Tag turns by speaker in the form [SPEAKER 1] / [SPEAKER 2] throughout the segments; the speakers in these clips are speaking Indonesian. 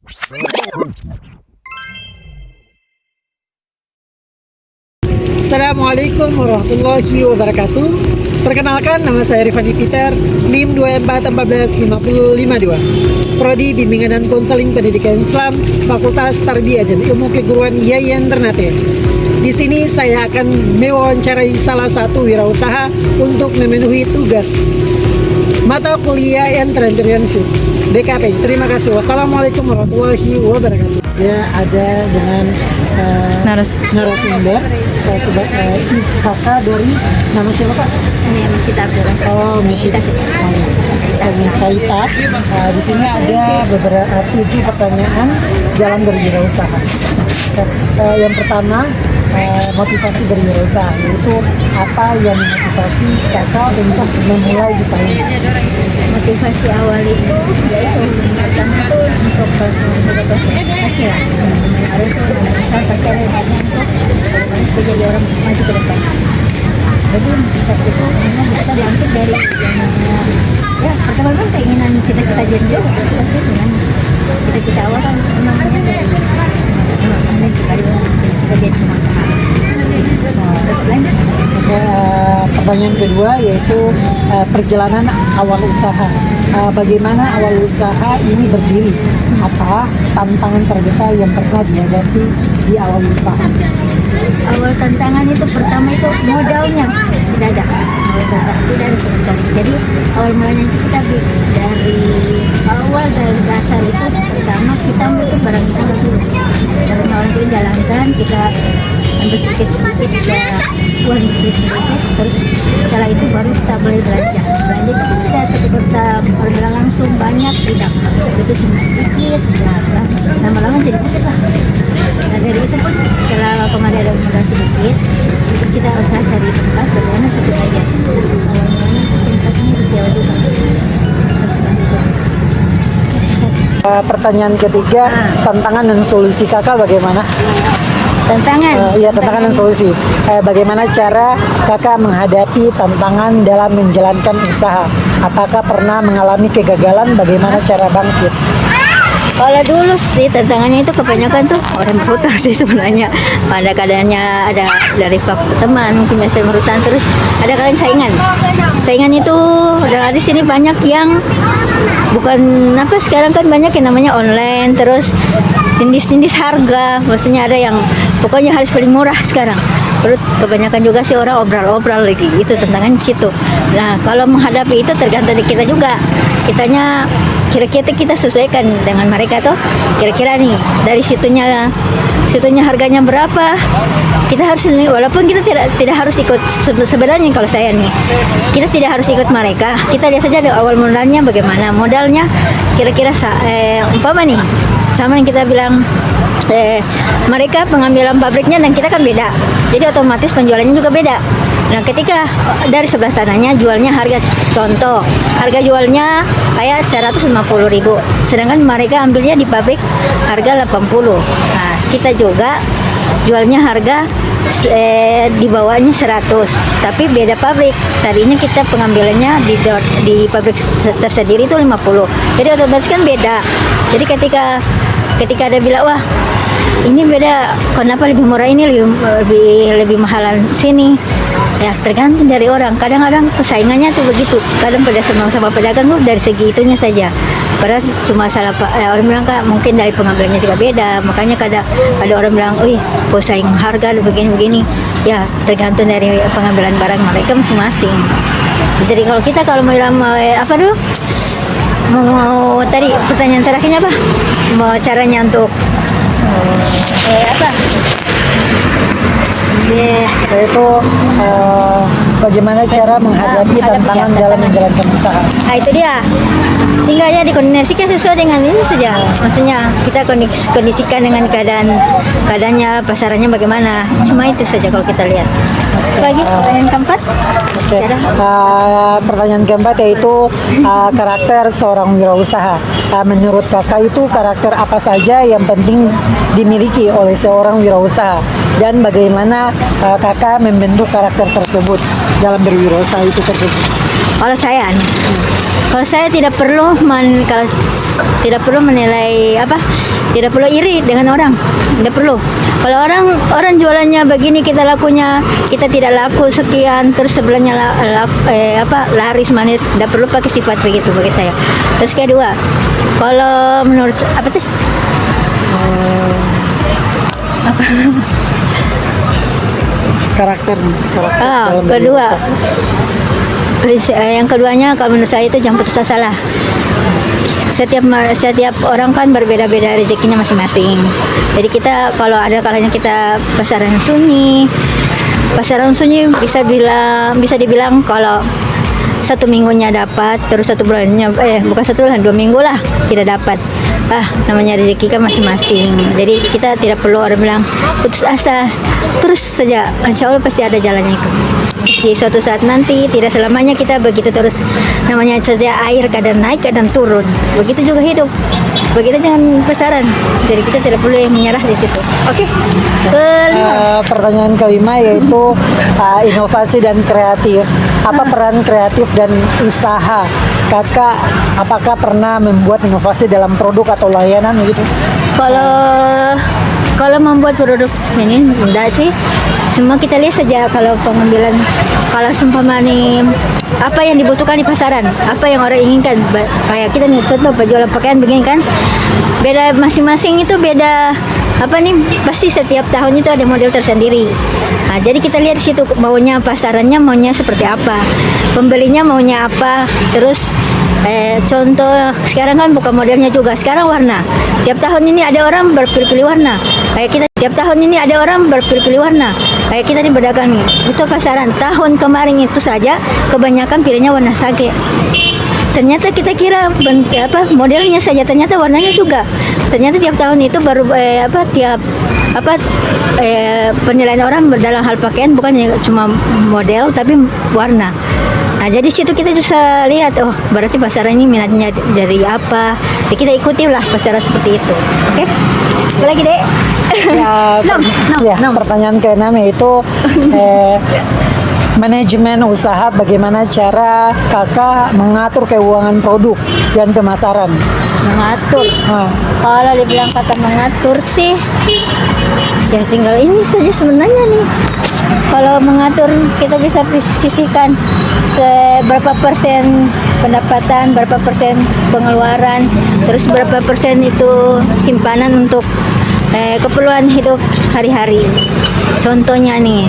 [SPEAKER 1] Assalamualaikum warahmatullahi wabarakatuh. Perkenalkan, nama saya Rifani Peter, NIM 24145552, Prodi Bimbingan dan Konseling Pendidikan Islam, Fakultas Tarbiyah dan Ilmu Keguruan Yayan Ternate. Di sini saya akan mewawancarai salah satu wirausaha untuk memenuhi tugas mata kuliah Entrepreneurship BKP. Terima kasih. Wassalamualaikum warahmatullahi wabarakatuh. Ya, ada dengan narasumber sebagai kakak dari nama siapa Kak?
[SPEAKER 2] Misita Abdullah.
[SPEAKER 1] Oh, Misita. Kaita. Di sini ada beberapa 7 pertanyaan jalan berwirausaha. Yang pertama, motivasi berwirausaha, yaitu apa yang memotivasi kakak untuk memulai usaha ini?
[SPEAKER 2] Motivasi awal itu yaitu pertama itu untuk motivasi lah. Harus bisa pakai untuk menjadi orang maju ke depan. Jadi motivasi itu memang bisa diambil dari ya pertama kan keinginan cita-cita jadi motivasi dengan cita-cita awal kan namanya dari sekali kita jadi pengusaha.
[SPEAKER 1] Pertanyaan kedua yaitu perjalanan awal usaha. Bagaimana awal usaha ini berdiri? Apa tantangan terbesar yang pernah dihadapi di awal usaha?
[SPEAKER 2] Awal tantangan itu pertama itu modalnya tidak ada. Awal tantangan tidak ada sama sekali. Jadi awal mulanya itu kita dari awal dari dasar itu pertama kita itu barang kita dulu. Barang orang itu jalankan kita ambil sedikit-sedikit ya uang sedikit terus setelah itu baru kita boleh belanja itu kita kita bilang langsung banyak tidak itu cuma sedikit ya lama-lama jadi sedikit lah. Nah dari itu pun setelah kemarin ada modal sedikit terus kita usaha cari tempat bagaimana sedikit aja tempatnya di Jawa Timur.
[SPEAKER 1] Pertanyaan ketiga, tantangan dan solusi kakak bagaimana?
[SPEAKER 2] Tantangan?
[SPEAKER 1] Iya, tantangan dan solusi. Bagaimana cara kakak menghadapi tantangan dalam menjalankan usaha? Apakah pernah mengalami kegagalan? Bagaimana cara bangkit?
[SPEAKER 2] Kalau dulu sih tantangannya itu kebanyakan tuh orang berhutang sih sebenarnya. Pada keadaannya ada dari teman mungkin biasa berhutang, terus ada kalian saingan. Saingan itu dan di sini banyak yang bukan apa sekarang kan banyak yang namanya online, terus tindis-tindis harga. Maksudnya ada yang pokoknya harus paling murah sekarang. Terus kebanyakan juga sih orang obral-obral lagi. Itu tantangan di situ. Nah, kalau menghadapi itu tergantung dari kita juga. Kitanya kira-kira kita sesuaikan dengan mereka tuh. Kira-kira nih dari situnya harganya berapa? Kita harus walaupun kita tidak harus ikut sebenarnya kalau saya nih. Kita tidak harus ikut mereka. Kita lihat saja dari awal modalnya bagaimana. Modalnya kira-kira umpama nih sama yang kita bilang mereka pengambilan pabriknya dan kita kan beda, jadi otomatis penjualannya juga beda. Nah ketika dari sebelah sananya jualnya harga jualnya kayak 150.000, sedangkan mereka ambilnya di pabrik harga 80. Nah kita juga jualnya harga di bawahnya 100, tapi beda pabrik. Tadinya kita pengambilannya di pabrik tersendiri itu 50, jadi otomatis kan beda. Jadi ketika ada bilang wah ini beda, kenapa lebih murah ini lebih mahalan sini, ya tergantung dari orang. Kadang-kadang persaingannya tuh begitu, kadang pada sama-sama pedagang tuh dari segi itunya saja, padahal cuma salah orang bilang kan mungkin dari pengambilannya juga beda. Makanya ada orang bilang pesaing harga begini-begini, ya tergantung dari pengambilan barang mereka masing-masing. Jadi kalau mau bilang apa dulu mau tadi pertanyaan terakhirnya apa, mau caranya untuk apa?
[SPEAKER 1] Yaitu bagaimana cara menghadapi tantangan dalam menjalankan usaha.
[SPEAKER 2] Nah itu dia, tinggalnya dikondisikan sesuai dengan ini saja. Maksudnya kita kondisikan dengan keadaannya, pasarannya bagaimana. Cuma itu saja kalau kita lihat. Lagi pertanyaan keempat.
[SPEAKER 1] Oke. Pertanyaan keempat yaitu karakter seorang wirausaha. Menurut kakak itu karakter apa saja yang penting dimiliki oleh seorang wirausaha dan bagaimana kakak membentuk karakter tersebut dalam berwirausaha itu tersebut?
[SPEAKER 2] Kalau saya tidak perlu tidak perlu menilai tidak perlu iri dengan orang, tidak perlu. Kalau orang jualannya begini, kita lakunya kita tidak laku sekian, terus sebelahnya laris manis, tidak perlu pakai sifat begitu bagi saya. Terus kedua, kalau menurut apa tuh?
[SPEAKER 1] Karakter dalam
[SPEAKER 2] Kedua,
[SPEAKER 1] berwirausaha.
[SPEAKER 2] yang keduanya kalau menurut saya itu jangan putus asa lah. Setiap orang kan berbeda-beda rezekinya masing-masing. Jadi kita kalau ada kalanya kita pasaran sunyi bisa dibilang kalau 1 minggunya dapat, terus 1 bulannya bukan 1 bulan, 2 minggu lah tidak dapat. Namanya rezeki kan masing-masing. Jadi kita tidak perlu orang bilang putus asa, terus saja insya Allah pasti ada jalannya itu. Di suatu saat nanti tidak selamanya kita begitu terus, namanya saja air kadang naik kadang turun, begitu juga hidup, begitu jangan pasaran. Jadi kita tidak perlu menyerah di situ. Oke.
[SPEAKER 1] Pertanyaan kelima yaitu inovasi dan kreatif. Apa peran kreatif dan usaha kakak? Apakah pernah membuat inovasi dalam produk atau layanan begitu?
[SPEAKER 2] Kalau membuat produk ini enggak sih, cuma kita lihat saja kalau pengambilan, kalau seumpama nih apa yang dibutuhkan di pasaran, apa yang orang inginkan, kayak kita nih contoh penjualan pakaian begini kan, beda masing-masing itu beda pasti setiap tahun itu ada model tersendiri. Jadi kita lihat di situ maunya pasarannya maunya seperti apa, pembelinya maunya apa, terus contoh sekarang kan bukan modelnya juga, sekarang warna. Tiap tahun ini ada orang berpilih-pilih warna. Kayak kita di pedagang nih, itu pasaran tahun kemarin itu saja kebanyakan pilihnya warna sage. Ternyata kita kira modelnya saja, ternyata warnanya juga. Ternyata tiap tahun itu baru penilaian orang dalam hal pakaian bukan cuma model tapi warna. Jadi situ kita bisa lihat, berarti pasaran ini minatnya dari apa. Jadi kita ikutilah pasaran seperti itu. Oke? Apa lagi, Dek?
[SPEAKER 1] Pertanyaan ke-6 yaitu manajemen usaha, bagaimana cara kakak mengatur keuangan produk dan pemasaran?
[SPEAKER 2] Mengatur. Kalau dibilang kata mengatur sih, ya tinggal ini saja sebenarnya nih. Kalau mengatur kita bisa sisihkan berapa persen pendapatan, berapa persen pengeluaran, terus berapa persen itu simpanan untuk keperluan hidup hari-hari. Contohnya nih,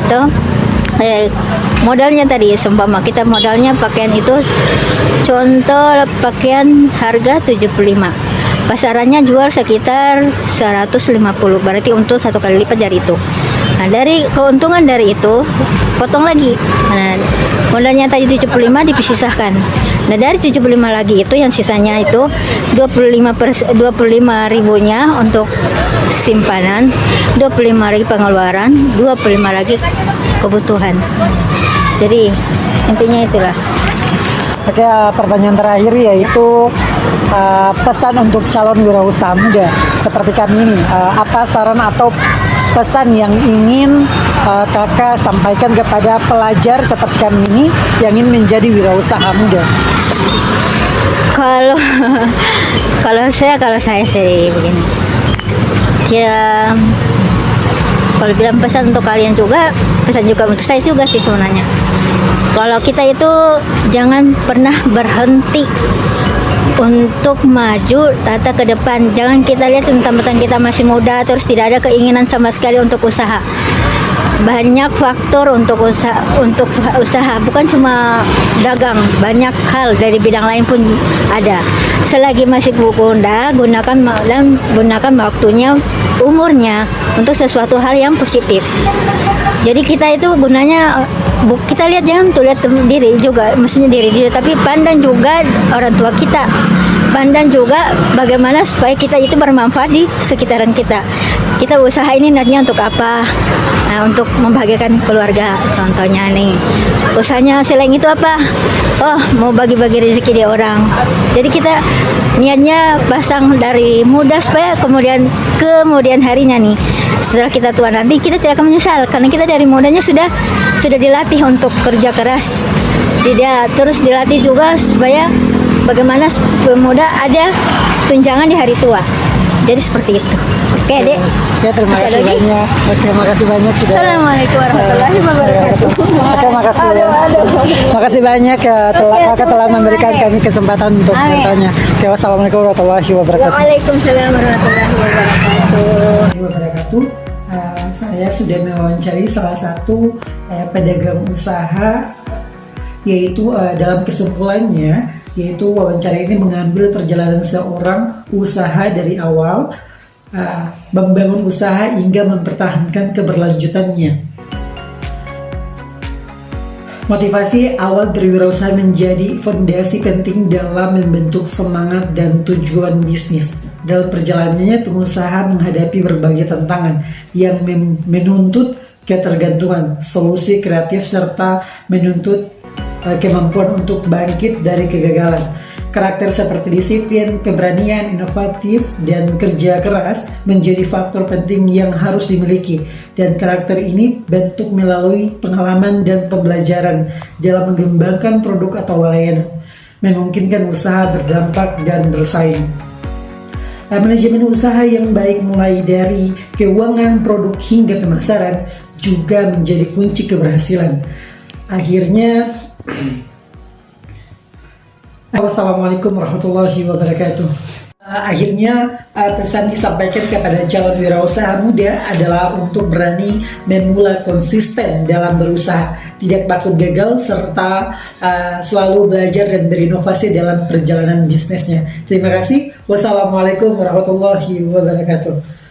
[SPEAKER 2] modalnya tadi, seumpama kita modalnya pakaian itu, contoh pakaian harga 75, pasarannya jual sekitar 150, berarti untung 1 kali lipat dari itu. Dari keuntungan dari itu potong lagi. Modalnya tadi 75 dipisahkan. Dari 75 lagi itu yang sisanya itu 25 ribunya untuk simpanan, 25 lagi pengeluaran, 25 lagi kebutuhan. Jadi intinya itulah.
[SPEAKER 1] Oke, pertanyaan terakhir yaitu pesan untuk calon wirausaha muda seperti kami ini. Apa saran atau pesan yang ingin kakak sampaikan kepada pelajar seperti kami ini yang ingin menjadi wirausaha muda?
[SPEAKER 2] Kalau saya sih begini. Ya, kalau bilang pesan untuk kalian juga, pesan juga untuk saya juga sih sebenarnya. Kalau kita itu jangan pernah berhenti untuk maju tata ke depan. Jangan kita lihat tentang kita masih muda terus tidak ada keinginan sama sekali untuk usaha. Banyak faktor untuk usaha, bukan cuma dagang, banyak hal dari bidang lain pun ada. Selagi masih muda, gunakan waktunya, umurnya untuk sesuatu hal yang positif. Jadi kita itu gunanya, kita lihat jangan tuh lihat diri juga, maksudnya diri tapi pandang juga orang tua kita, pandang juga bagaimana supaya kita itu bermanfaat di sekitaran kita. Kita usaha ini niatnya untuk apa? Nah, untuk membahagiakan keluarga, contohnya nih, usahanya selain itu apa? Oh, mau bagi-bagi rezeki di orang. Jadi kita niatnya pasang dari muda supaya kemudian harinya nih, setelah kita tua nanti kita tidak akan menyesal karena kita dari mudanya sudah dilatih untuk kerja keras. Tidak terus dilatih juga supaya bagaimana pemuda ada tunjangan di hari tua. Jadi seperti itu. Oke, Dek.
[SPEAKER 1] Ya, terima
[SPEAKER 2] Masih ada
[SPEAKER 1] kasih
[SPEAKER 2] lagi?
[SPEAKER 1] banyak. Oke, makasih banyak sudah.
[SPEAKER 2] Assalamualaikum warahmatullahi wabarakatuh.
[SPEAKER 1] Oke, makasih.
[SPEAKER 2] Aduh.
[SPEAKER 1] Makasih banyak ya Kakak telah memberikan kami kesempatan untuk
[SPEAKER 2] Amin.
[SPEAKER 1] bertanya. Oke, wassalamualaikum warahmatullahi wabarakatuh.
[SPEAKER 2] Waalaikumsalam warahmatullahi wabarakatuh.
[SPEAKER 1] Saya sudah mewawancari salah satu pedagang usaha, yaitu dalam kesimpulannya, yaitu wawancara ini mengambil perjalanan seorang usaha dari awal, membangun usaha hingga mempertahankan keberlanjutannya. Motivasi awal berwirausaha menjadi fondasi penting dalam membentuk semangat dan tujuan bisnis. Dalam perjalanannya, pengusaha menghadapi berbagai tantangan yang menuntut ketergantungan, solusi kreatif, serta menuntut kemampuan untuk bangkit dari kegagalan. Karakter seperti disiplin, keberanian, inovatif, dan kerja keras menjadi faktor penting yang harus dimiliki. Dan karakter ini bentuk melalui pengalaman dan pembelajaran dalam mengembangkan produk atau layanan, memungkinkan usaha berdampak dan bersaing. Manajemen usaha yang baik mulai dari keuangan, produk hingga pemasaran juga menjadi kunci keberhasilan. Akhirnya, wassalamualaikum warahmatullahi wabarakatuh. Akhirnya pesan disampaikan kepada calon wirausaha muda adalah untuk berani memulai konsisten dalam berusaha, tidak takut gagal, serta selalu belajar dan berinovasi dalam perjalanan bisnisnya. Terima kasih. Wassalamualaikum warahmatullahi wabarakatuh.